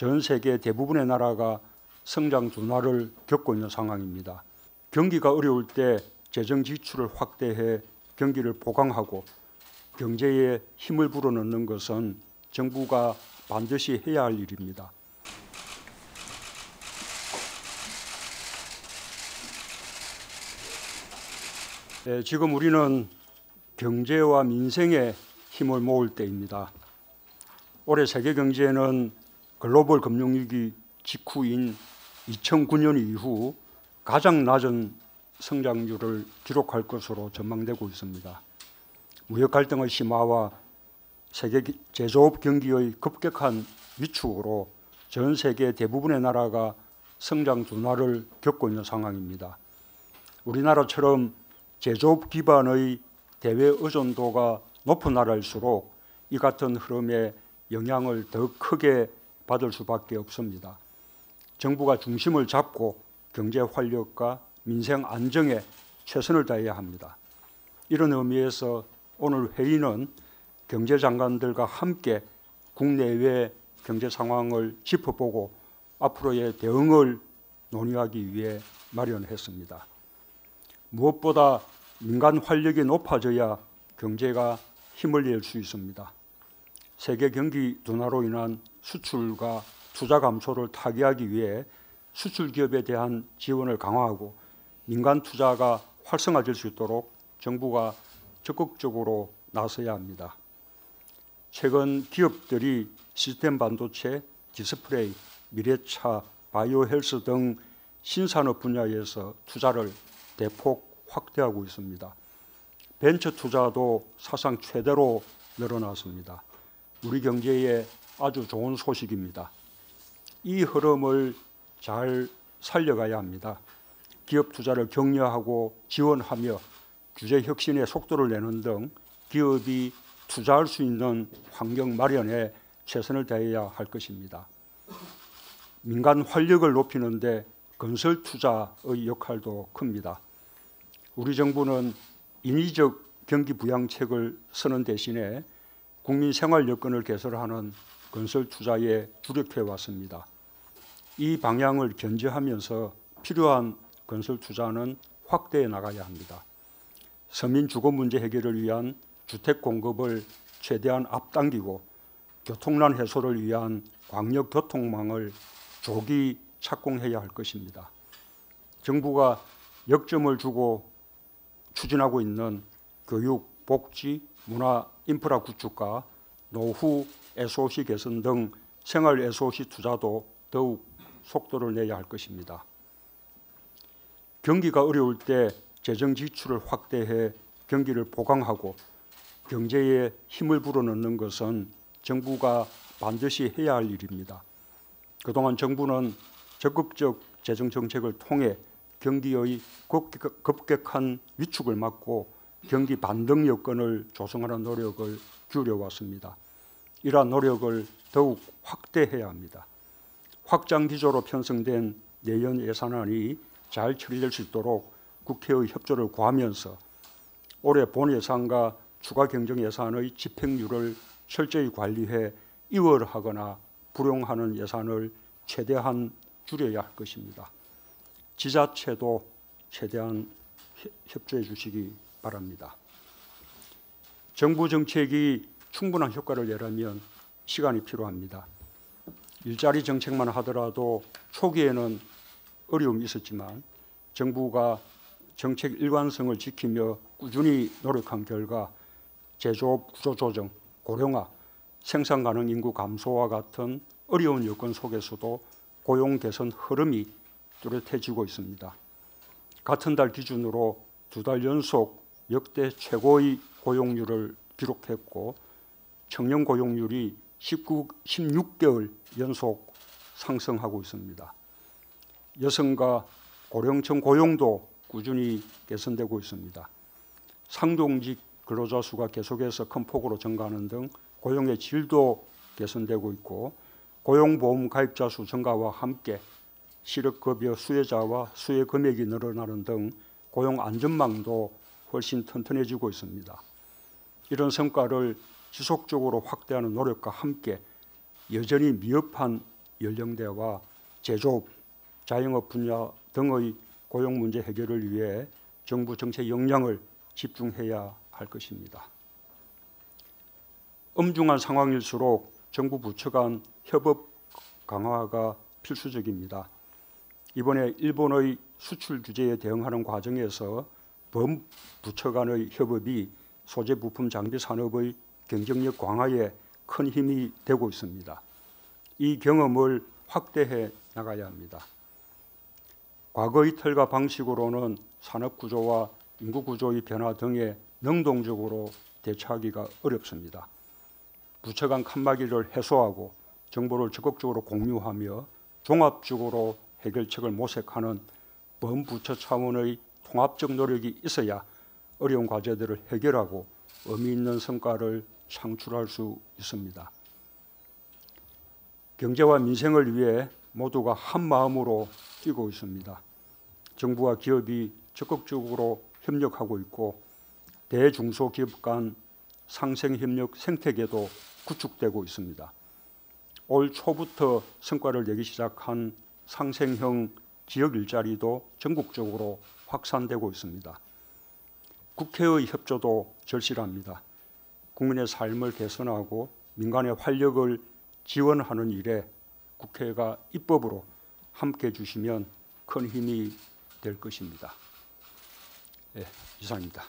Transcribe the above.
전 세계 대부분의 나라가 성장 둔화를 겪고 있는 상황입니다. 경기가 어려울 때 재정 지출을 확대해 경기를 보강하고 경제에 힘을 불어넣는 것은 정부가 반드시 해야 할 일입니다. 지금 우리는 경제와 민생에 힘을 모을 때입니다. 올해 세계 경제는 글로벌 금융위기 직후인 2009년 이후 가장 낮은 성장률을 기록할 것으로 전망되고 있습니다. 무역 갈등의 심화와 세계 제조업 경기의 급격한 위축으로 전 세계 대부분의 나라가 성장 둔화를 겪고 있는 상황입니다. 우리나라처럼 제조업 기반의 대외 의존도가 높은 나라일수록 이 같은 흐름에 영향을 더 크게 받을 수밖에 없습니다. 정부가 중심을 잡고 경제 활력과 민생 안정에 최선을 다해야 합니다. 이런 의미에서 오늘 회의는 경제장관들과 함께 국내외 경제 상황을 짚어보고 앞으로의 대응을 논의하기 위해 마련했습니다. 무엇보다 민간 활력이 높아져야 경제가 힘을 낼 수 있습니다. 세계 경기 둔화로 인한 수출과 투자 감소를 타개하기 위해 수출 기업에 대한 지원을 강화하고 민간 투자가 활성화될 수 있도록 정부가 적극적으로 나서야 합니다. 최근 기업들이 시스템 반도체, 디스플레이, 미래차, 바이오 헬스 등 신산업 분야에서 투자를 대폭 확대하고 있습니다. 벤처 투자도 사상 최대로 늘어났습니다. 우리 경제에 아주 좋은 소식입니다. 이 흐름을 잘 살려가야 합니다. 기업 투자를 격려하고 지원하며 규제 혁신에 속도를 내는 등 기업이 투자할 수 있는 환경 마련에 최선을 다해야 할 것입니다. 민간 활력을 높이는 데 건설 투자의 역할도 큽니다. 우리 정부는 인위적 경기 부양책을 쓰는 대신에 국민 생활 여건을 개선하는 건설 투자에 주력해 왔습니다. 이 방향을 견제하면서 필요한 건설 투자는 확대해 나가야 합니다. 서민 주거 문제 해결을 위한 주택 공급을 최대한 앞당기고 교통난 해소를 위한 광역 교통망을 조기 착공해야 할 것입니다. 정부가 역점을 주고 추진하고 있는 교육, 복지, 문화, 인프라 구축과 노후 SOC 개선 등 생활 SOC 투자도 더욱 속도를 내야 할 것입니다. 경기가 어려울 때 재정 지출을 확대해 경기를 보강하고 경제에 힘을 불어넣는 것은 정부가 반드시 해야 할 일입니다. 그동안 정부는 적극적 재정 정책을 통해 경기의 급격한 위축을 막고 경기 반등 여건을 조성하는 노력을 기울여왔습니다. 이러한 노력을 더욱 확대해야 합니다. 확장 기조로 편성된 내년 예산안이 잘 처리될 수 있도록 국회의 협조를 구하면서 올해 본 예산과 추가 경정 예산의 집행률을 철저히 관리해 이월하거나 불용하는 예산을 최대한 줄여야 할 것입니다. 지자체도 최대한 협조해 주시기 바랍니다. 정부 정책이 충분한 효과를 내려면 시간이 필요합니다. 일자리 정책만 하더라도 초기에는 어려움이 있었지만 정부가 정책 일관성을 지키며 꾸준히 노력한 결과 제조업 구조 조정, 고령화, 생산 가능 인구 감소와 같은 어려운 여건 속에서도 고용 개선 흐름이 뚜렷해지고 있습니다. 같은 달 기준으로 2달 연속 역대 최고의 고용률을 기록했고 청년 고용률이 16개월 연속 상승하고 있습니다. 여성과 고령층 고용도 꾸준히 개선되고 있습니다. 상종직 근로자 수가 계속해서 큰 폭으로 증가하는 등 고용의 질도 개선되고 있고 고용보험 가입자 수 증가와 함께 실업급여 수혜자와 수혜 금액이 늘어나는 등 고용 안전망도 훨씬 튼튼해지고 있습니다. 이런 성과를 지속적으로 확대하는 노력과 함께 여전히 미흡한 연령대와 제조업, 자영업 분야 등의 고용 문제 해결을 위해 정부 정책 역량을 집중해야 할 것입니다. 엄중한 상황일수록 정부 부처 간 협업 강화가 필수적입니다. 이번에 일본의 수출 규제에 대응하는 과정에서 범부처 간의 협업이 소재 부품 장비 산업의 경쟁력 강화에 큰 힘이 되고 있습니다. 이 경험을 확대해 나가야 합니다. 과거의 틀과 방식으로는 산업 구조와 인구 구조의 변화 등에 능동적으로 대처하기가 어렵습니다. 부처 간 칸막이를 해소하고 정보를 적극적으로 공유하며 종합적으로 해결책을 모색하는 범부처 차원의 통합적 노력이 있어야 어려운 과제들을 해결하고 의미 있는 성과를 창출할 수 있습니다. 경제와 민생을 위해 모두가 한 마음으로 뛰고 있습니다. 정부와 기업이 적극적으로 협력하고 있고 대중소기업 간 상생협력 생태계도 구축되고 있습니다. 올 초부터 성과를 내기 시작한 상생형 지역 일자리도 전국적으로 확산되고 있습니다. 국회의 협조도 절실합니다. 국민의 삶을 개선하고 민간의 활력을 지원하는 일에 국회가 입법으로 함께해 주시면 큰 힘이 될 것입니다. 네, 이상입니다.